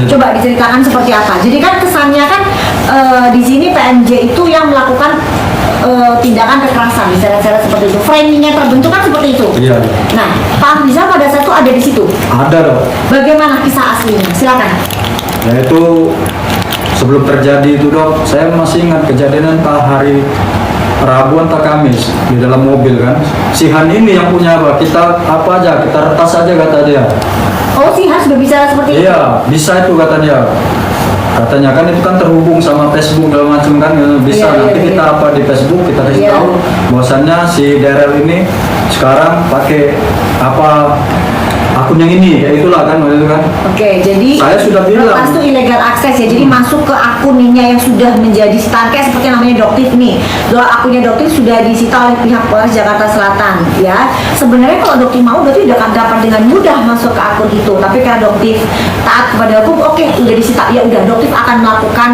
Coba diceritakan seperti apa. Jadi kan kesannya kan di sini PMJ itu yang melakukan tindakan kekerasan, misalnya seperti itu. Framingnya terbentuk kan seperti itu. Iya. Nah, Pak Afrizal pada saat itu ada di situ. Ada dong. Bagaimana kisah aslinya? Silakan. Yaitu sebelum terjadi itu dok, saya masih ingat kejadian entah hari Rabu entah Kamis di dalam mobil kan. Si Han ini yang punya apa? Kita apa aja, kita retas aja kata dia. Oh, si Han sudah bicara seperti itu? Iya, bisa itu kata dia. Katanya kan itu kan terhubung sama Facebook segala macam kan, bisa nanti kita apa di Facebook kita kasih tahu bahwasannya si Daryl ini sekarang pakai apa akun yang ini, ya itulah kan waktu itu kan. Oke, jadi saya sudah bilang lepas itu illegal access ya, jadi masuk ke akunnya yang sudah menjadi stand kayak seperti namanya Doktif nih. Akunnya Doktif sudah disita oleh pihak Polres Jakarta Selatan ya. Sebenarnya kalau Doktif mau berarti udah dapat dengan mudah masuk ke akun itu, tapi karena Doktif taat kepada hukum, oke, udah disita, ya udah Doktif akan melakukan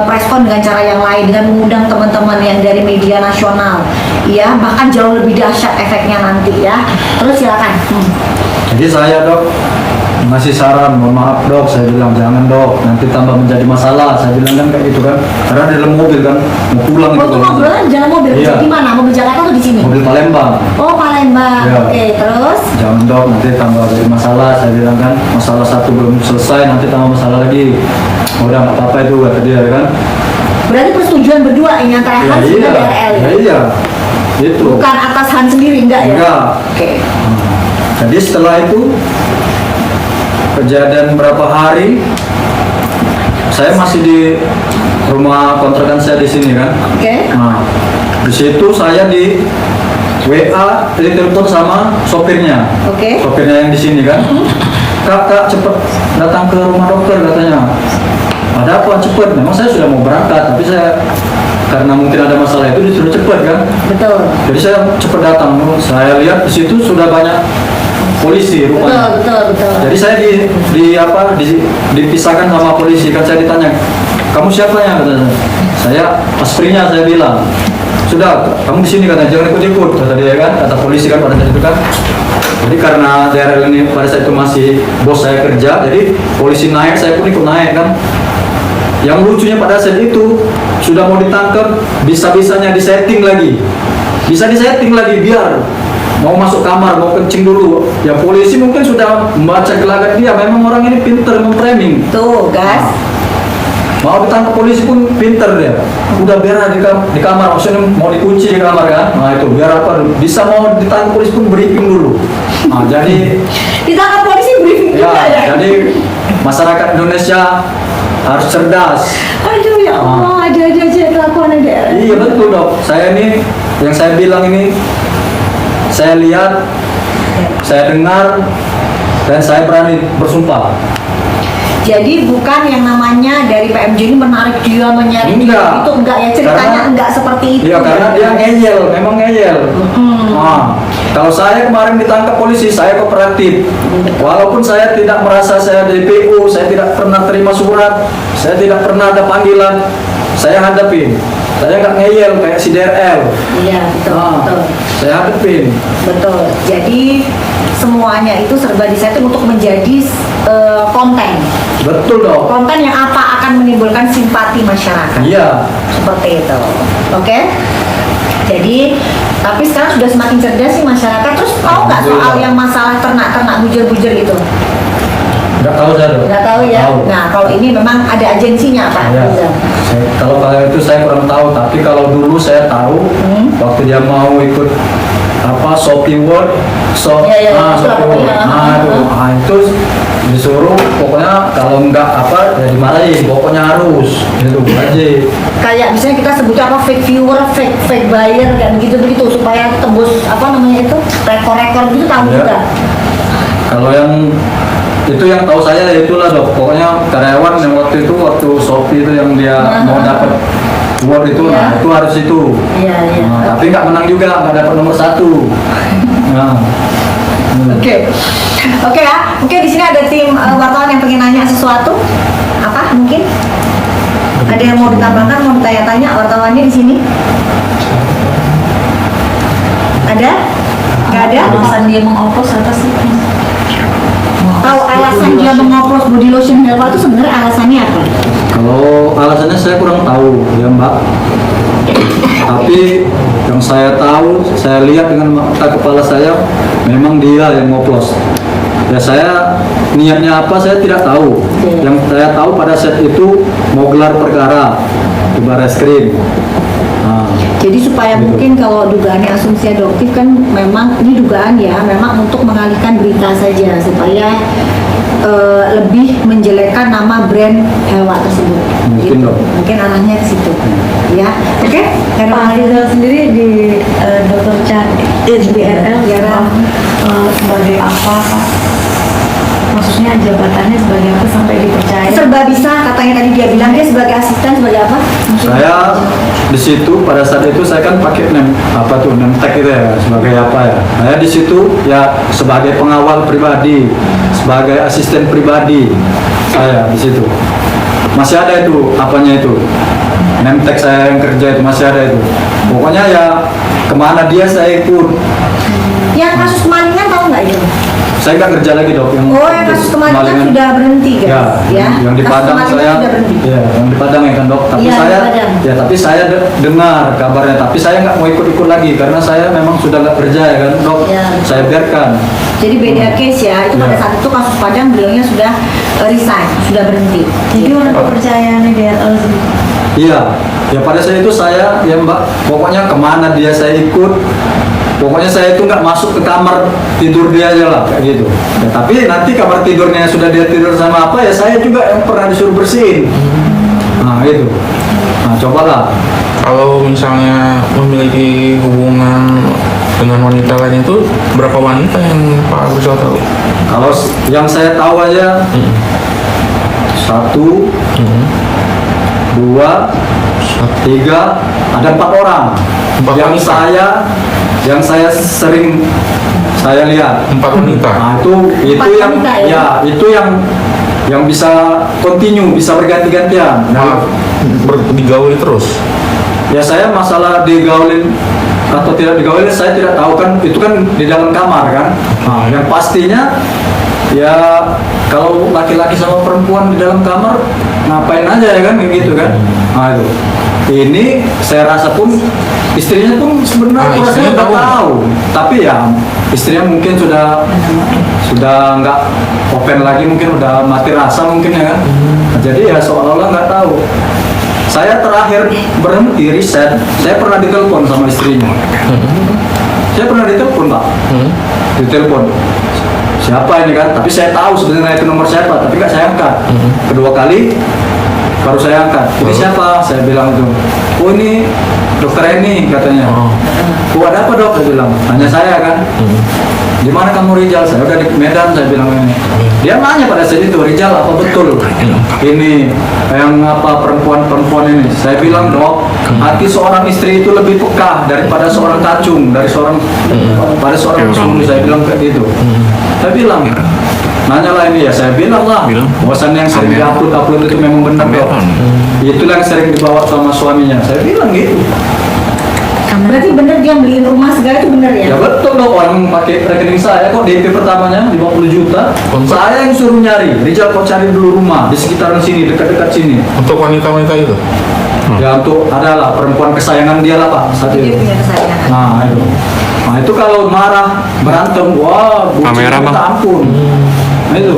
preskon dengan cara yang lain, dengan mengundang teman-teman yang dari media nasional ya, bahkan jauh lebih dahsyat efeknya nanti ya. Terus silakan. Jadi saya dok ngasih saran, mohon maaf dok, saya bilang jangan dok, nanti tambah menjadi masalah, saya bilang kan kayak gitu kan, karena di dalam mobil kan mau pulang itu. Waktu ngobrolnya di dalam mobil, iya. Di mana? Mobil Jakarta atau di sini? Mobil Palembang. Oh, Palembang. Iya. Oke, terus? Jangan dok, nanti tambah jadi masalah, saya bilang kan, masalah satu belum selesai, nanti tambah masalah lagi. Udah nggak apa-apa itu kata dia kan. Berarti persetujuan berdua ini antara Ya, Hans iya, dan DRL. ya, iya, itu. Bukan atas Hans sendiri, enggak ya? Enggak. Oke. Jadi setelah itu kejadian berapa hari saya masih di rumah kontrakan saya di sini kan. Oke. Nah, di situ saya di WA, ditelepon sama sopirnya. Oke. Sopirnya yang di sini kan. Kak, cepet datang ke rumah dokter katanya. Ada apa cepet? Memang saya sudah mau berangkat, tapi saya karena mungkin ada masalah itu disuruh cepet kan. Betul. Jadi saya cepet datang. Saya lihat di situ sudah banyak polisi rupanya. Betul. Jadi saya dipisahkan sama polisi kan. Saya ditanya, kamu siapa ya? Katanya, saya asprinya, saya bilang. Sudah, kamu di sini katanya, jangan ikut-ikut kata dia kan, kata polisi kan pada saat itu kan. Jadi karena daerah ini pada saat itu masih bos saya kerja, jadi polisi naik, saya pun ikut naik kan. Yang lucunya pada saat itu sudah mau ditangkap, bisa-bisanya disetting lagi, biar mau masuk kamar, mau kencing dulu. Ya polisi mungkin sudah membaca gelagat dia, memang orang ini pinter memframing. Tuh, gas. Mau ditangkap polisi pun pinter dia. Udah biar di kamar, maksudnya mau dikunci di kamar kan. Nah itu biar apa? Bisa mau ditangkap polisi pun briefing dulu. Nah jadi Ditangkap polisi briefing juga ya. Jadi masyarakat Indonesia harus cerdas. Aduh ya Allah, ada aja kelakuan daerah. Iya betul dok. Saya ini yang saya bilang ini, saya lihat, saya dengar, dan saya berani bersumpah. Jadi bukan yang namanya dari PMJ ini menarik dia, menyeret dia, itu enggak ya, ceritanya enggak seperti itu. Iya, karena dia ngeyel, memang ngeyel. Nah, kalau saya kemarin ditangkap polisi, saya kooperatif. Walaupun saya tidak merasa saya DPO, saya tidak pernah terima surat, saya tidak pernah ada panggilan, saya hadapin. Saya nggak ngeyel kayak si DRL. Iya, betul. Saya hadapin. Betul. Jadi semuanya itu serba disetting untuk menjadi konten. Betul dong. Konten yang apa akan menimbulkan simpati masyarakat. Iya. Seperti itu. Oke? Jadi, tapi sekarang sudah semakin cerdas sih masyarakat. Terus tahu nggak soal yang masalah ternak-ternak bujur-bujur itu? Nggak tahu saya dong. Nggak tahu ya. Tahu. Nah, kalau ini memang ada agensinya Pak. Ya. Rizal. Kalau itu saya kurang tahu, tapi kalau dulu saya tahu waktu dia mau ikut apa Shopee World, Shopee World. Itu disuruh pokoknya kalau enggak apa ya dimarahin, pokoknya harus gitu aja. Kayak misalnya kita sebutnya apa fake viewer, fake buyer dan begitu supaya tembus apa namanya itu rekor-rekor gitu tahu Ya. juga. Kalau yang itu yang tahu saya itulah dok, pokoknya karyawan yang waktu Shopee itu yang dia mau dapat award itu, nah itu harus itu. Iya. Nah, tapi nggak menang juga, nggak dapat nomor 1. Nah. Oke ya. Mungkin di sini ada tim wartawan yang pengen nanya sesuatu. Apa mungkin? Ada yang mau ditambahkan, mau ditanya-tanya wartawannya di sini? Ada? Nggak ada? Alasan dia mengopos apa sih? Kalau alasan dia mengoplos body lotion herbal itu sebenarnya alasannya apa? Kalau alasannya saya kurang tahu ya Mbak. Tapi yang saya tahu, saya lihat dengan mata kepala saya, memang dia yang ngoplos. Ya saya niatnya apa saya tidak tahu. Yang saya tahu pada saat itu mau gelar perkara di Barreskrim. Nah, Jadi supaya Gitu. mungkin kalau dugaannya asumsi adoptif kan memang ini dugaan ya, memang untuk mengalihkan berita saja supaya lebih menjelekkan nama brand hewan tersebut. Mungkin, Gitu. Dok. Mungkin arahnya ke situ. Ya, oke. Pak Rizal sendiri di Dr. Chan BRL sebagai apa Pak? Maksudnya jabatannya sebagai apa sampai dipercaya? Serba bisa katanya tadi dia bilang dia sebagai asisten sebagai apa? saya di situ pada saat itu saya kan pakai name tag itu ya sebagai apa ya. Saya di situ ya sebagai pengawal pribadi, sebagai asisten pribadi saya di situ. Masih ada itu apanya itu name tag saya yang kerja itu masih ada itu. Pokoknya ya kemana dia saya ikut. Yang kasus kemalingan tahu nggak itu? Saya nggak kerja lagi dok. Yang kasus kemalingan sudah berhenti guys. Ya, yang di Kasus Padang kemalingan saya, sudah berhenti. ya, yang di Padang ya kan dok. Tapi Iya, di saya, Padang. ya tapi saya dengar kabarnya. Tapi saya nggak mau ikut-ikut lagi karena saya memang sudah nggak kerja ya kan dok. Iya. Saya biarkan. Jadi beda case ya. Itu pada Iya. saat itu kasus Padang beliaunya sudah resign, sudah berhenti. Jadi orang kepercayaannya BRL sendiri. Iya, ya pada saat itu saya ya mbak, pokoknya kemana dia saya ikut. Pokoknya saya itu nggak masuk ke kamar tidur dia aja lah kayak gitu. Ya, tapi nanti kamar tidurnya sudah dia tidur sama apa ya saya juga yang pernah disuruh bersihin. Nah itu. Nah cobalah. Kalau misalnya memiliki hubungan dengan wanita lain itu berapa wanita yang Pak Rizal tahu? Kalau yang saya tahu aja satu, dua, tiga, ada 4 orang. Empat wanita? Yang saya sering saya lihat. 4 wanita. Nah itu Empat yang wanita, ya? ya itu yang bisa continue, bisa berganti-gantian. Nah, Digauli terus. ya saya masalah digaulin atau tidak digaulin saya tidak tahu kan itu kan di dalam kamar kan. Nah, yang pastinya ya kalau laki-laki sama perempuan di dalam kamar ngapain aja ya kan kayak gitu kan. Nah itu. Ini saya rasa pun istrinya pun sebenarnya istrinya nggak tahu. tahu. Tapi ya istrinya mungkin sudah nggak open lagi, mungkin udah mati rasa mungkin ya kan. Nah, jadi ya seolah-olah nggak tahu. Saya terakhir berhenti riset, saya pernah ditelepon sama istrinya. Saya pernah ditelepon pak, ditelepon. Siapa ini kan? Tapi saya tahu sebenarnya itu nomor siapa, tapi nggak saya angkat. Kedua kali baru saya angkat. Ini siapa? Saya bilang itu. Oh ini dokter Eni katanya. Oh ada apa dok? Saya bilang. Tanya saya kan. Di mana kamu Rizal? Saya udah di Medan. Saya bilang ini. Dia nanya pada saat itu Rizal apa betul? Ini yang apa perempuan ini? Saya bilang dok, hati seorang istri itu lebih peka daripada seorang kacung, pada seorang sungguh. Saya bilang kayak gitu. Saya bilang. Nanya lah ini ya, saya bilang lah bahwasan yang sering diupload itu memang benar dok. Itulah yang sering dibawa sama suaminya. Saya bilang gitu. Berarti bener dia beliin rumah segala itu bener ya? Ya betul dong, orang pakai rekening saya kok DP pertamanya 50 juta. Saya yang suruh nyari. Rizal kok cari dulu rumah di sekitaran sini, dekat-dekat sini. Untuk wanita-wanita itu? Ya untuk adalah perempuan kesayangan dia lah pak saat Dia itu. punya kesayangan. Nah itu kalau marah berantem, wah bucin Kamera, minta Bang. ampun. Nah itu.